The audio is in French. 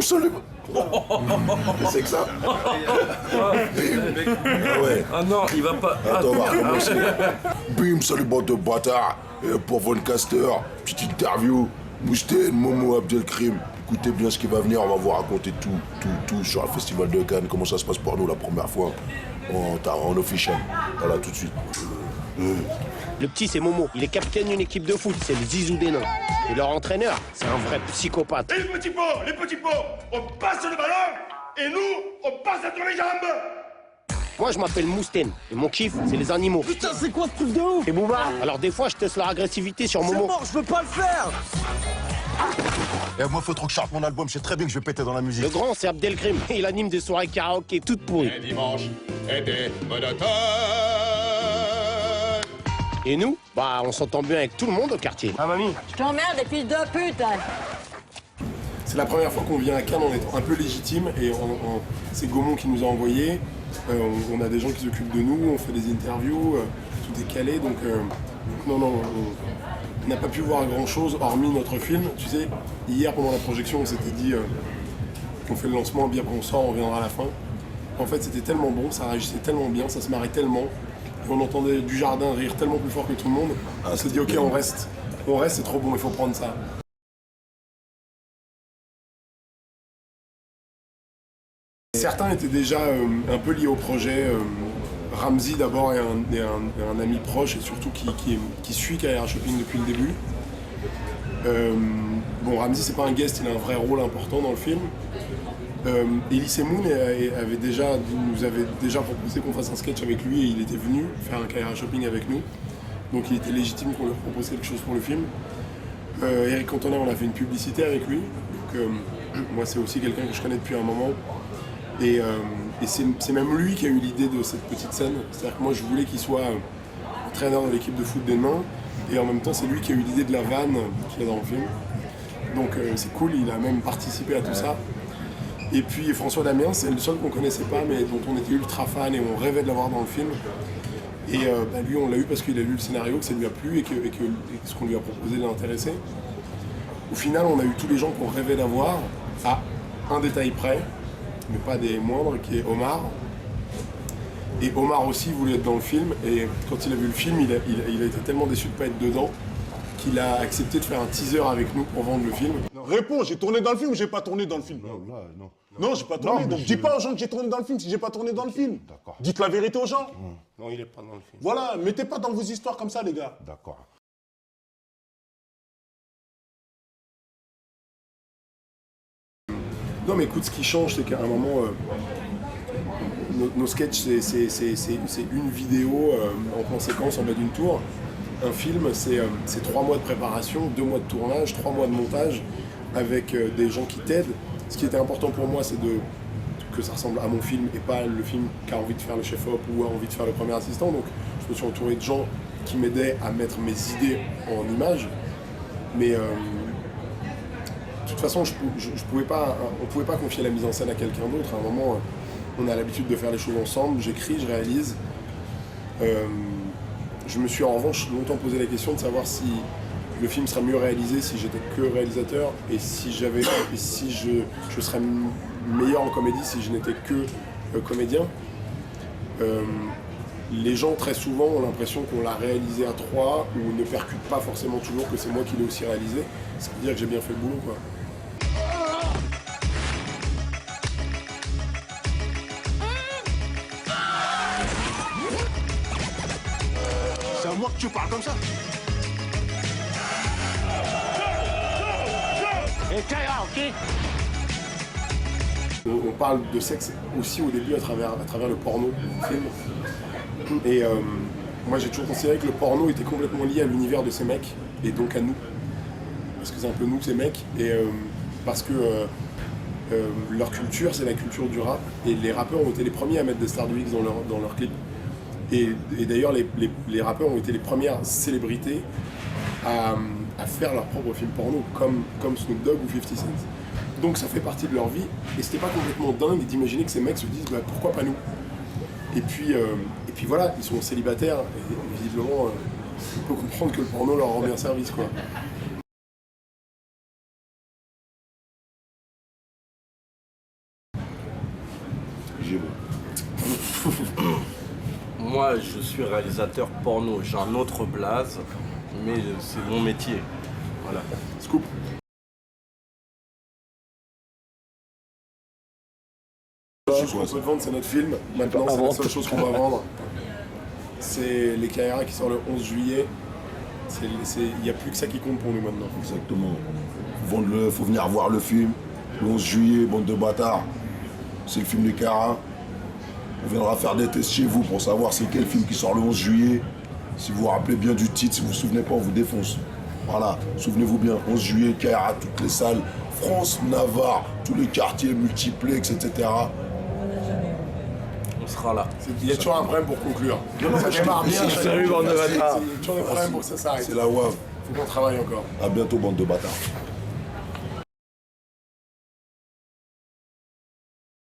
salut. C'est que ça. Bim. Ah ouais. Ah non, il va pas. Attends, on va recommencer. Bim, salut bande de bâtards. Pour Von Caster, petite interview. Mousten, Momo, Abdelkrim. Écoutez bien ce qui va venir, on va vous raconter tout sur le festival de Cannes, comment ça se passe pour nous la première fois en officiel. Voilà, tout de suite. Le petit, c'est Momo. Il est capitaine d'une équipe de foot. C'est le zizou des nains. Et leur entraîneur, c'est un vrai psychopathe. Et les petits pots, on passe le ballon et nous, on passe entre les jambes. Moi, je m'appelle Mousten. Et mon kiff, c'est les animaux. Putain, c'est quoi ce truc de ouf? Et Booba, alors des fois, je teste leur agressivité sur C'est Momo. mort, je peux pas le faire. Et moi, faut trop que je sorte mon album, je sais très bien que je vais péter dans la musique. Le grand, c'est Abdelkrim. Il anime des soirées karaoké toutes pourries. Un dimanche était monotone. Et nous, bah, on s'entend bien avec tout le monde au quartier. Ah, mamie. Je t'emmerde, les fils de pute. C'est la première fois qu'on vient à Cannes en étant un peu légitime et c'est Gaumont qui nous a envoyés. On a des gens qui s'occupent de nous, on fait des interviews, tout est calé, donc non, on n'a pas pu voir grand chose hormis notre film. Tu sais, hier pendant la projection, on s'était dit qu'on fait le lancement, bien qu'on sort, on reviendra à la fin. En fait, c'était tellement bon, ça réagissait tellement bien, ça se marrait tellement. Et on entendait Dujardin rire tellement plus fort que tout le monde. On s'est dit, ok, on reste, c'est trop bon, il faut prendre ça. Certains étaient déjà un peu liés au projet. Ramzi d'abord est un ami proche et surtout qui suit Kaira Shopping depuis le début. Bon, Ramzi c'est pas un guest, il a un vrai rôle important dans le film. Elie Moon nous avait déjà proposé qu'on fasse un sketch avec lui et il était venu faire un Kaira Shopping avec nous. Donc il était légitime qu'on leur propose quelque chose pour le film. Eric Cantona, on a fait une publicité avec lui. Donc, moi c'est aussi quelqu'un que je connais depuis un moment. Et c'est même lui qui a eu l'idée de cette petite scène. C'est-à-dire que moi je voulais qu'il soit entraîneur de l'équipe de foot des nains et en même temps c'est lui qui a eu l'idée de la vanne qu'il y a dans le film. Donc c'est cool, il a même participé à tout ça. Et puis François Damiens, c'est le seul qu'on connaissait pas mais dont on était ultra fan et on rêvait de l'avoir dans le film. Et lui on l'a eu parce qu'il a lu le scénario, que ça lui a plu et que ce qu'on lui a proposé l'a intéressé. Au final on a eu tous les gens qu'on rêvait d'avoir à un détail près, mais pas des moindres, qui est Omar. Et Omar aussi voulait être dans le film, et quand il a vu le film, il a été tellement déçu de ne pas être dedans, qu'il a accepté de faire un teaser avec nous pour vendre le film. Non, réponds, j'ai tourné dans le film ou j'ai pas tourné dans le film? Non, là, non. Non, j'ai pas tourné, donc dis pas aux gens que j'ai tourné dans le film si j'ai pas tourné dans le film. D'accord. Dites la vérité aux gens. Non, il est pas dans le film. Voilà, mettez pas dans vos histoires comme ça, les gars. D'accord. Non mais écoute, ce qui change, c'est qu'à un moment, nos sketchs, c'est une vidéo en conséquence en bas d'une tour. Un film, c'est 3 mois de préparation, 2 mois de tournage, 3 mois de montage, avec des gens qui t'aident. Ce qui était important pour moi, c'est que ça ressemble à mon film et pas le film qui a envie de faire le chef-op ou a envie de faire le premier assistant. Donc je me suis entouré de gens qui m'aidaient à mettre mes idées en images. Mais de toute façon, on pouvait pas confier la mise en scène à quelqu'un d'autre. À un moment, on a l'habitude de faire les choses ensemble. J'écris, je réalise. Je me suis en revanche longtemps posé la question de savoir si le film serait mieux réalisé si j'étais que réalisateur et si je serais meilleur en comédie si je n'étais que comédien. Les gens très souvent ont l'impression qu'on l'a réalisé à 3 ou ne percutent pas forcément toujours que c'est moi qui l'ai aussi réalisé. Ça veut dire que j'ai bien fait le boulot, quoi. C'est à moi que tu parles comme ça? On parle de sexe aussi au début à travers le porno du film. Et moi j'ai toujours considéré que le porno était complètement lié à l'univers de ces mecs et donc à nous. Parce que c'est un peu nous ces mecs et parce que leur culture c'est la culture du rap et les rappeurs ont été les premiers à mettre des stars du X dans leurs clips. Et d'ailleurs les rappeurs ont été les premières célébrités à faire leur propre film porno comme Snoop Dogg ou 50 Cent. Donc ça fait partie de leur vie et c'était pas complètement dingue d'imaginer que ces mecs se disent bah, pourquoi pas nous. Et puis voilà, ils sont célibataires et visiblement on peut comprendre que le porno leur rend bien service, quoi. suis réalisateur porno. J'ai un autre blaze, mais c'est mon métier. Voilà. Scoop. La seule chose qu'on peut vendre, c'est notre film. Maintenant, c'est la seule chose qu'on va vendre. C'est les KRA qui sort le 11 juillet. Il n'y a plus que ça qui compte pour nous maintenant. Exactement. Faut venir voir le film. Le 11 juillet, bande de bâtards. C'est le film des Cara. On viendra faire des tests chez vous pour savoir c'est quel film qui sort le 11 juillet. Si vous vous rappelez bien du titre, si vous vous souvenez pas, on vous défonce. Voilà, souvenez-vous bien, 11 juillet, Cara, toutes les salles, France, Navarre, tous les quartiers, multiplex, etc. On sera là. Il y a toujours un problème pour conclure. Ça démarre bien. Salut, bande de bâtards. Il y a toujours des problèmes pour que ça s'arrête. C'est la WAV. Faut qu'on travaille encore. À bientôt, bande de bâtards.